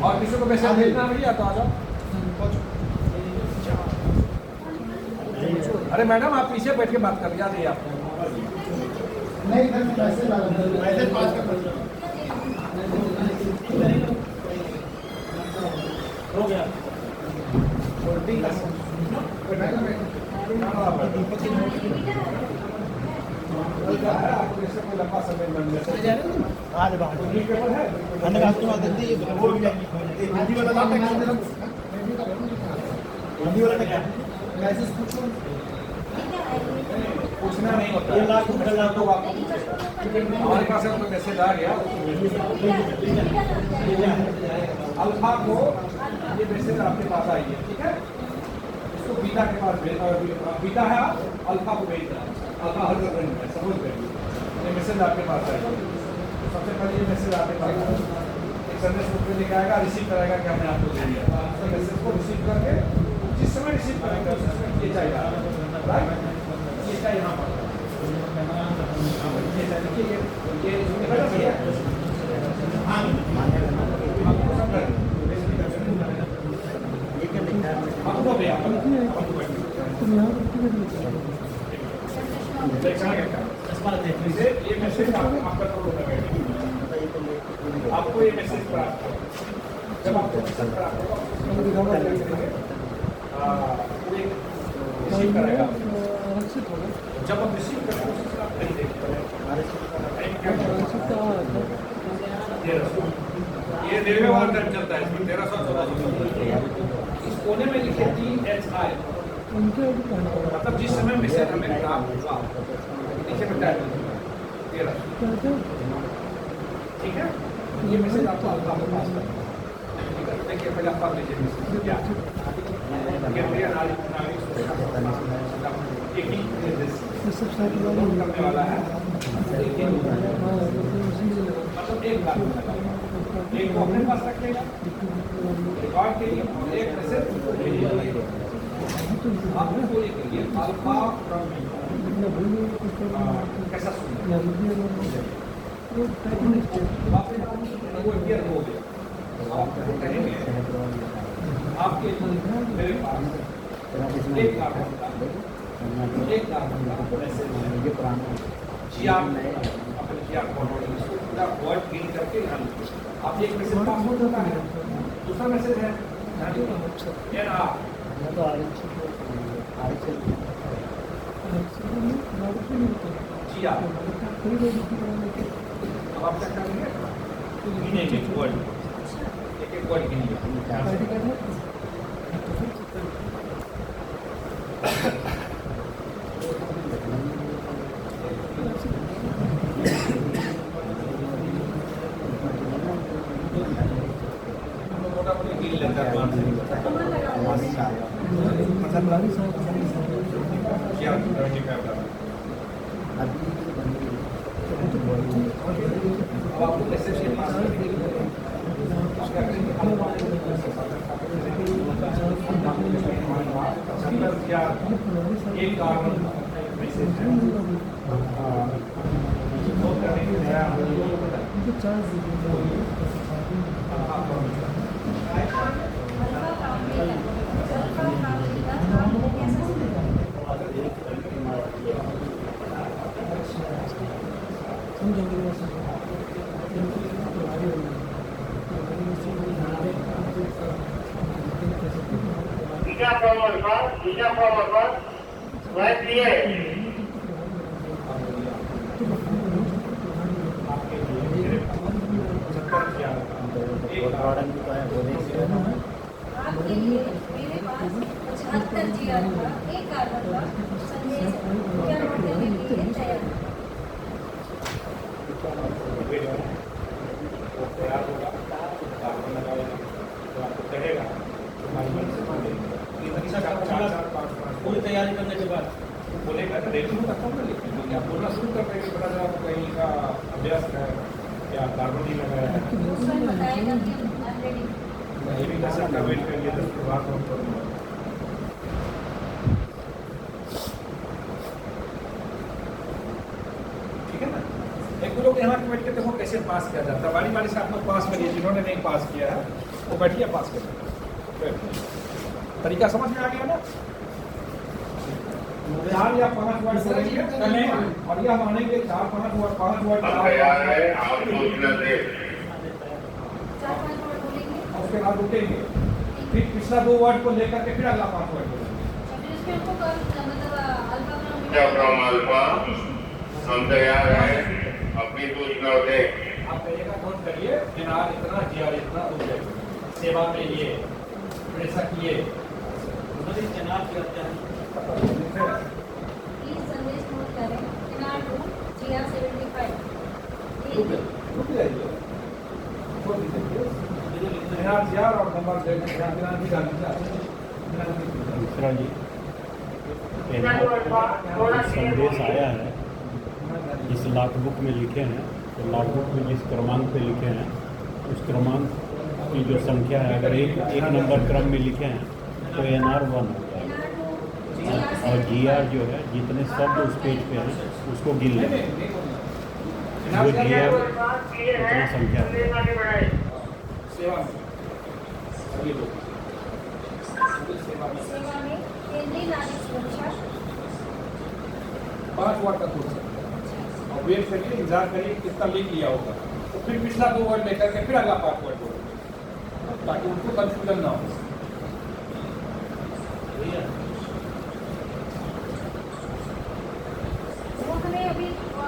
और किसी को मैसेज भेजना भैया तो आ जाओ। अरे मैडम आप पीछे बैठ के बात कर याद है आपको नहीं सर मैसेज मैसेज पास कर हो गया। लंबा समय पूछना नहीं होता हमारे पास तो मैसेज आ गया अल्फा को ये मैसेज आपके पास आई है ठीक है इसको बीटा के पास बीटा है अल्फा को भेज रहा अल्फा हर जगह समझ गए ये मैसेज आपके पास आएगा सबसे पहले ये मैसेज आपके पास एक संदेश ग्रुप में लिखा आएगा रिसीव कराएगा कि हमने आपको दे दिया तो मैसेज को रिसीव करके जिस समय रिसीव करेंगे उस समय ये चाहिए राइट ये चाहिए यहाँ पर ये चाहिए ये हाँ आपको भी ये मैसेज आपका आपको ये मैसेज प्राप्त जब आपको मैसेज प्राप्त होगा रिसीव करेगा जब आप रिसीव करेंगे ये रेलवे वाला टाइम चलता है इसमें 1314 इस कोने में लिखे THI मतलब जिस समय मैसेज हमें प्राप्त हुआ नीचे में टाइप 13 ठीक है ये मैसेज आपको अल्फा को पास करना देखिए पहले आप पढ़ लीजिए मैसेज क्या करने वाला है मतलब एक लाख एक को अपने पास रखेगा रिकॉर्ड के लिए एक मैसेज आपको ये करिए अल्फा फ्रॉम कैसा सुनिए वो क्लियर हो गया। आप कहेंगे आपके मेरे पास एक कार्बन का मैसेज GR अपने GR फॉरवर्ड इसको पूरा वर्ड फिल करके यहाँ लिखिए। आप एक मैसेज पास होता है, दूसरा मैसेज है NR GR। अब आप क्या करेंगे, गिनेंगे वर्ड, एक एक वर्ड गिनेंगे। मोटा-मोटी गिन लेता है GR 75 अब आपको मैसेज के पास एक कार्बन मैसेज है नोट करने के लिए beta from alpha, right here. आपके लिए मेरे पास 75 GR का एक कार्बन का संदेश क्या नोट करने के लिए तैयार है। तैयार होगा, कार्बन लगाएगा तो आपको कहेगा पूरी तैयारी करने के बाद बोलेगा तो रेडियो का कौन लिखेंगे, आप बोलना शुरू कर देंगे, पता चला आपको कहीं का अभ्यास है या कार्बन ही लगाया है। उसमें बताएगा कि ऑलरेडी ये भी कर सकता, वेट करिए 10 के बाद हम करूँगा। ठीक है ना, एक दो लोग यहाँ बैठ के देखो कैसे पास किया जाता है, बारी बारी से आप लोग पास करिए, जिन्होंने नहीं पास किया है वो बैठिए पास करिए। तरीका समझ में आ गया ना। 4 या 5 वर्ड करेंगे और यह मानेंगे 4-5 वर्ड तैयार है, आप सोचना दे। 4-5 वर्ड बोलेंगे और उसके बाद रुकेंगे, फिर पिछला 2 वर्ड को लेकर के फिर अगला 5 वर्ड बोलेंगे। फिर इसमें हमको मतलब अल्फा बीटा from alpha, हम तैयार है, अपनी सूचना दे। आप कहिएगा नोट करिए, NR इतना GR इतना हो जाएगा, सेवा में ये प्रेषक ये चनाव करते हैं। प्लीज संदेश नोट करें NR 2 GR 75 रुक जाइए, छोड़ दीजिए NR GR और नंबर भी डाल दीजिए। दूसरा जी संदेश आया है, जिस लॉगबुक में लिखे हैं तो लॉगबुक में जिस क्रमांक पे लिखे हैं उस क्रमांक की जो संख्या है, अगर एक नंबर क्रम में लिखे हैं तो NR 1 होगा और GR जो है जितने शब्द उस पेज पे हैं उसको गिन लें, वो GR उतना संख्या है। सेवा में सभी लोग सेवा में सेवा में केंद्रीय नागरिक सुरक्षा 5 वर्ड का कोर्स है और वेट करिए, इंतजार करिए कितना लिख लिया होगा, तो फिर पिछला 2 वर्ड लेकर के फिर अगला 5 वर्ड बोलेंगे ताकि उनको कंफ्यूजन ना हो। वो हमें अभी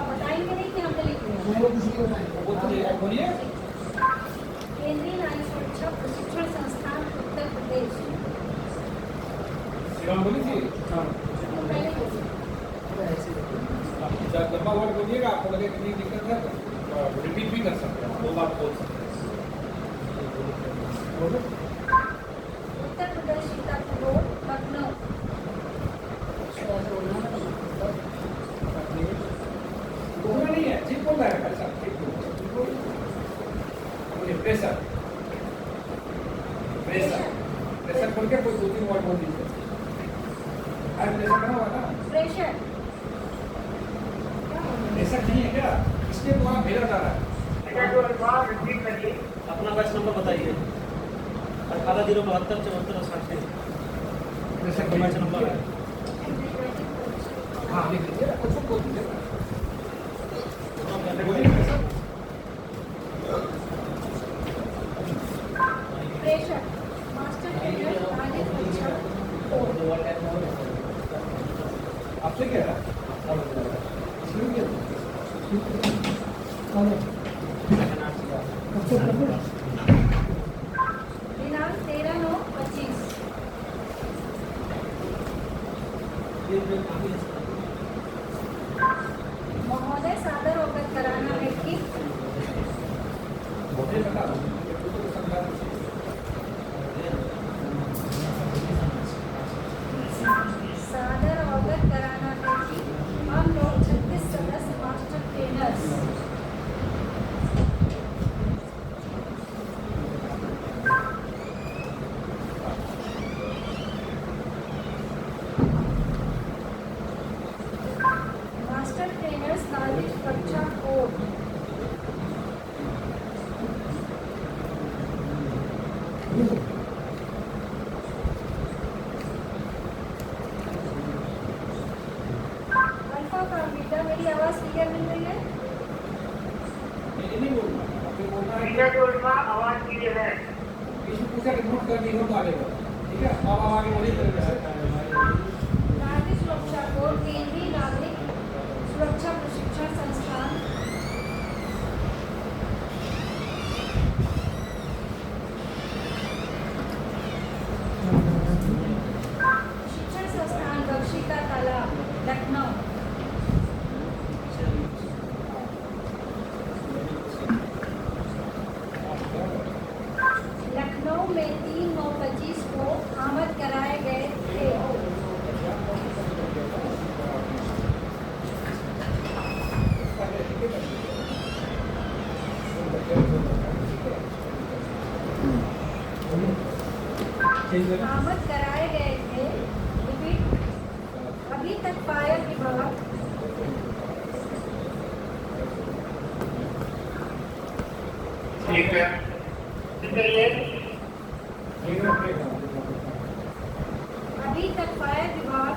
बताएंगे नहीं कि हमने लिख लिया। वो किसी को बताएंगे। वो तो बोलिए केंद्रीय नागरिक सुरक्षा प्रशिक्षण संस्थान उत्तर प्रदेश शिवम बोली थी। पहले बोलिए। आप लंबा वर्ड बोलिएगा, आपको लगे कि नहीं दिक्कत है तो रिपीट भी कर सकते हैं, 2 बार बोल सकते हैं। उत्तर प्रदेश सीतापुर रोड लखनऊ बोलना नहीं है, ठीक बोल रहा है भाई साहब, ठीक बोल रहा है। प्रेशर प्रेशर प्रेशर बोल के कोई 2-3 वर्ड बोल दीजिए। आज प्रेशर बना हुआ था, प्रेशर प्रेशर नहीं है क्या? इसके द्वारा भेजा जा रहा है। टिकट जो अल्फा रिसीव करिए। अपना बैच नंबर बताइए। 18 0 72 74 60 जैसे तो बैच नंबर है। हाँ लिख लीजिए, कुछ बोल दीजिए। प्रेषक मास्टर ट्रेनर आगे परीक्षा कोड। आपसे क्या है? दिनांक 13/9/25। महोदय सादर अवगत कराना है कि मुझे बता दो, तो समझा दीजिए। सादर अवगत कराना है कि हम लोग 36 सदस्य मास्टर ट्रेनर्स मास्टर ट्रेनर्स नागरिक सुरक्षा कोड अल्फा का बीटा। मेरी आवाज क्लियर मिल रही है? ये नहीं बोलना, आपको बोलना है टिकट जो अल्फा आवाज की है। इसमें पूछा कि नोट कर दी हो तो आगे बढ़ो, ठीक है? अब आगे वही तरीके से। नागरिक सुरक्षा कोड केंद्रीय नागरिक सुरक्षा प्रशिक्षण संस्थान शिक्षण संस्थान बख्शी का तालाब लखनऊ। लखनऊ में 3/9/25 को आमद कराए गए थे। आमद कराए गए थे। रिपीट। अभी तक फायर विभाग ठीक है। चलिए। अभी तक फायर विभाग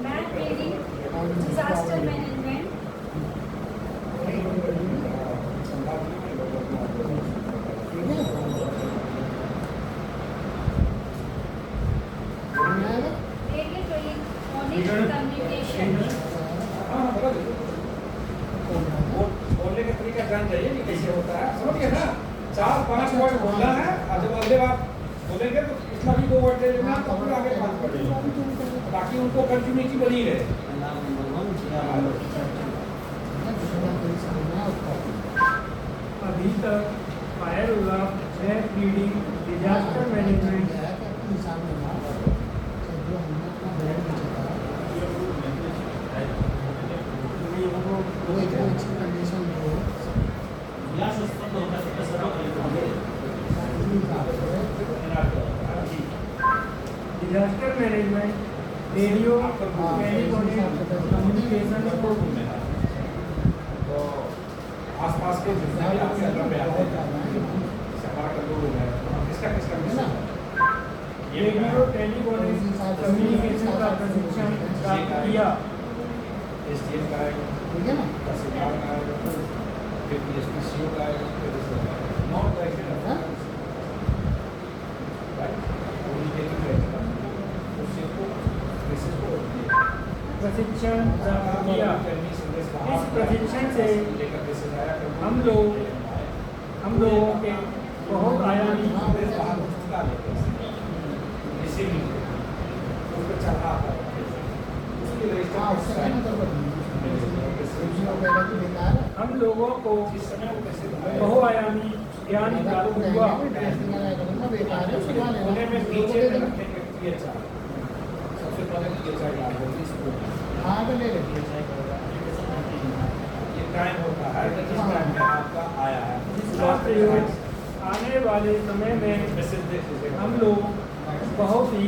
map reading disaster management telephonic communication हाँ, बता दीजिए। बोलने का तरीका जान जाइए कि कैसे होता है, समझ गए ना? 4-5 वर्ड बोलना है, और जब अगले बार बोलेंगे तो इतना भी 2 वर्ड दे देना, तो फिर आगे बात करेंगे, ताकि उनको कंटिन्यूटी बनी रहे। अभी तक फायर विभाग map reading disaster management disaster management radio telephonic communication को तो आसपास के जितने भी आपके अंदर में आते हैं, जैसे हमारा कंट्रोल है, किसका मिशन है? रेडियो टेलीफोनिक कम्युनिकेशन का प्रशिक्षण प्राप्त किया। SDM का आएगा, ठीक है ना? तहसीलदार का आएगा, फिर DSPCO का आएगा, फिर नॉन डायरेक्ट हाँ? प्रशिक्षण प्राप्त किया। इस प्रशिक्षण से हम लोगों के बहुत आयामी हम लोगों को बहुआयामी ज्ञान प्राप्त हुआ। सबसे पहले हाँ तो ले लेते ये टाइम होता है जिस टाइम में आपका आया है, इसका प्रयोग आने वाले समय में मैसेज देख लीजिएगा। हम लोग बहुत ही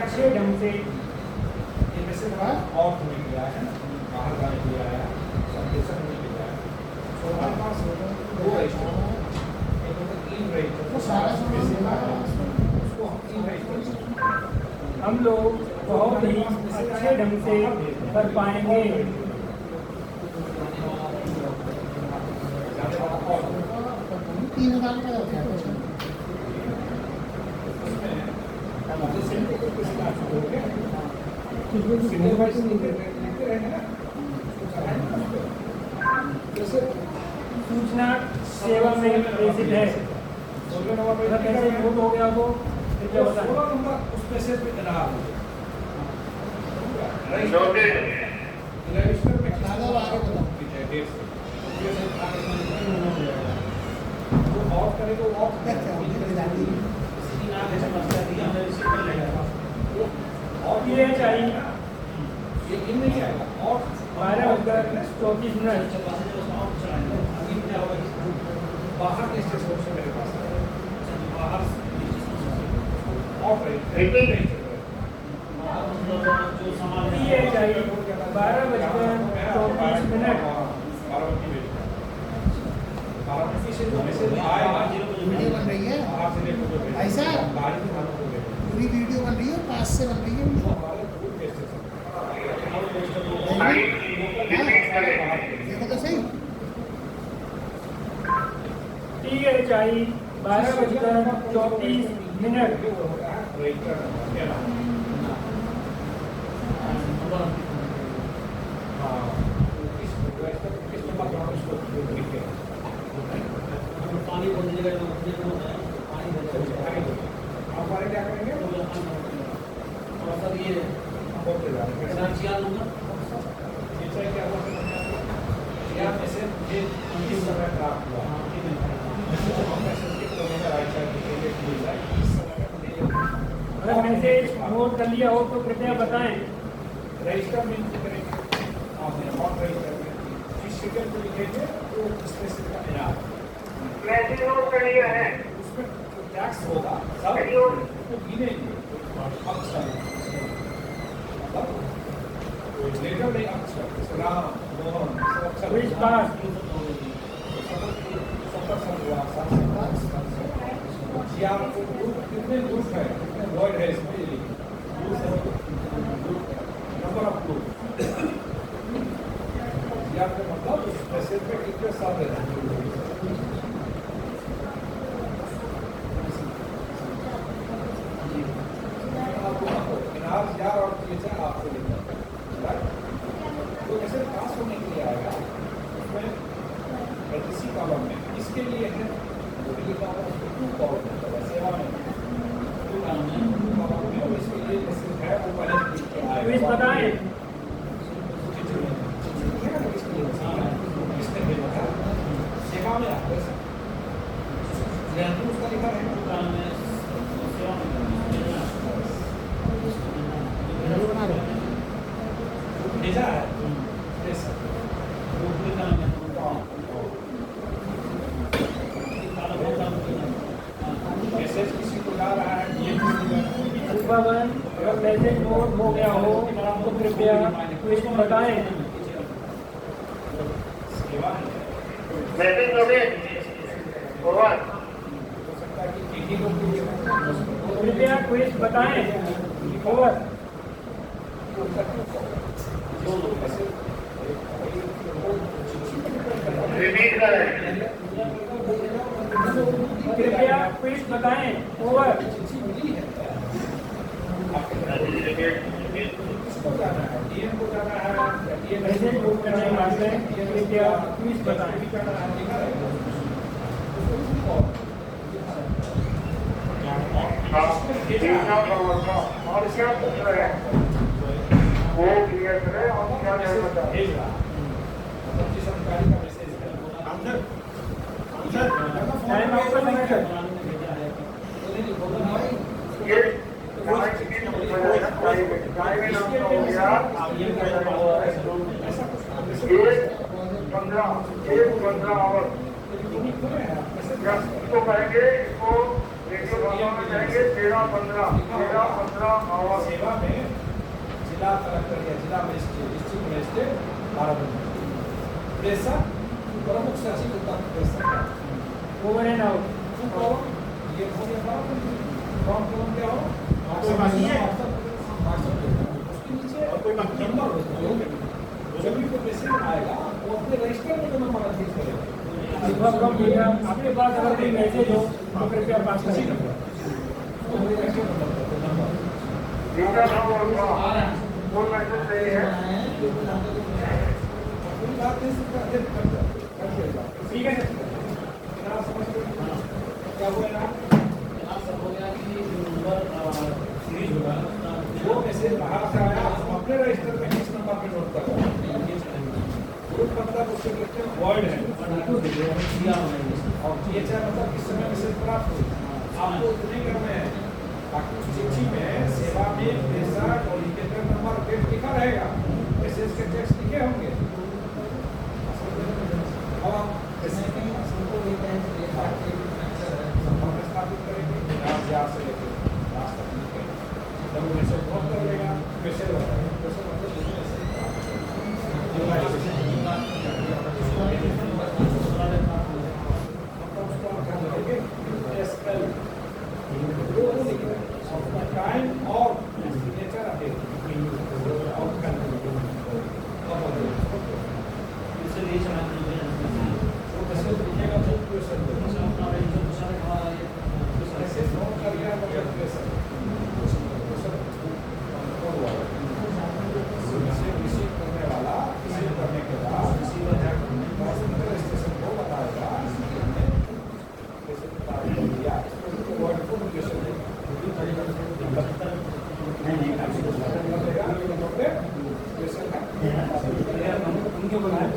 अच्छे ढंग से ये मैसेज ऑफ होने के लिए आया है ना, बाहर जाने के लिए आया है, संदेशन होने के लिए आया है। तो हमारे पास दो रजिस्टर हैं, एक होता है इन रजिस्टर, वो सारा सामान उसको हम इन रजिस्टर हम लोग बहुत ही अच्छे ढंग से कर पाएंगे। 3,000 का होता है सूचना सेवा में प्रेषित है। अगर कैसे नोट हो गया तो कृपया बताएं। उस मैसेज पे रहा नोटेड। रजिस्टर में दादा वो आगे बताओ। डेट से ऑफ करे तो ऑफ ये चाहिए ये इन नहीं आएगा ऑफ 12:34 बाहर के स्टेशन से मेरे पास बाहर ऑफ Repeat. ये चाहिए 12:34 बाराबंकी से जो मैसेज आएगा वीडियो बन रही है बाहर से देखो जो भाई साहब। बाहर से खानों को देखो पूरी वीडियो बन रही है, पास से बन रही है वो हमारे दूर के स्टेशन देखो तो सही। ठीक है चाहिए 12:34 पानी बोलने जगह पानी हमारे क्या करेंगे और सर ये financial नंबर क्या हुआ या मैसेज ये किस समय प्राप्त हुआ मैसेज के कोने में राइट साइड के लिए दिया है इस समय अगर मैसेज नोट कर लिया हो तो कृपया बताएं। रजिस्टर में करेंगे आपने नॉट रजिस्टर में जिस शेड्यूल को लिखेंगे तो स्पेसिफिक का इनाम मैसेज नोट कर लिया है। उसमें जो टैक्स होगा सब उसको गिनेंगे अक्षर मतलब लेटर नहीं अक्षर राम मोहन सब अक्षर Which part? जियार को कितने ग्रुप है कितने वर्ड है इसमें नंबर ऑफ ग्रुप जियार का मतलब उस मैसेज में कितने शब्द है यार और टीचर आपसे लेकर तो ऐसे पास होने के लिए आएगा उसमें किसी कॉलम में इसके लिए है टू कॉलम है सेवा में टू कॉलम में और इसके लिए जैसे है वो पहले Which बताएं। किसने भेजा था सेवा में आता है उसका लिखा है टू कॉलम में सेवा में भेजा है मैसेज किसी को जा रहा है अगर मैसेज नोट हो गया हो तो कृपया क्विज बताएं। Message noted. फॉरवर्ड। हो सकता है कि एक ही लोग कृपया क्विज बताएं। ओवर। रिपीट करें। कृपया क्विज बताएं। ओवर। किसको जाना है डीएम को जाना है डीएम मैसेज नोट करने के बाद में कृपया क्विज बताएं। और क्या पूछ रहे हैं वो क्लियर करें और क्या नहीं बताएं। भेज रहा जिस अधिकारी का मैसेज है टाइम आपका समय है। ये प्राइवेट हो गया। 15 आवर इसको कहेंगे इसको जाएंगे 13-15 और सेवा में जिला कलेक्टर या जिला मजिस्ट्रेट डिस्ट्रिक्ट मजिस्ट्रेट बाराबंकी, प्रेषक प्रमुख सचिव उत्तर प्रदेश सरकार। ओवर एंड आउट ये फॉर्म क्या हो कोई बाकी है? उसके नीचे और कोई बाकी नंबर होता है जब भी कोई पेशेंट आएगा वो अपने रजिस्टर में नंबर रजिस्टर करेगा। आपके पास अगर कोई मैसेज हो तो कृपया पास करें। दूसरा फोन मैसेज सही है। ठीक है क्या हुआ ना वो मैसेज बाहर से आया अपने रजिस्टर में किस नंबर पे नोट कर मतलब उसके कहते हैं वर्ड है और THR मतलब किस समय मैसेज प्राप्त हुई आपको उतने करना है। बाकी उस चिट्ठी में सेवा में प्रेषक और इंडिकेटर नंबर डेट लिखा रहेगा, मैसेज के टेक्स्ट लिखे होंगे। अब आप संपर्क स्थापित करेंगे यहाँ से लेकर लास्ट तक लिखेंगे तब वो मैसेज ड्रॉप कर देगा। मैसेज टाइम और सिग्नेचर करने वाला रिसीव करने के बाद स्टेशन को बताएगा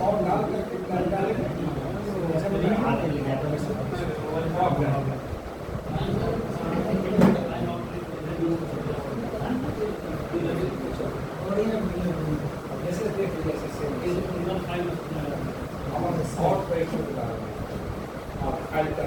और डाल करके डालेंगे जैसे देख लीजिए हमारे शॉर्ट पे आप फाइल कर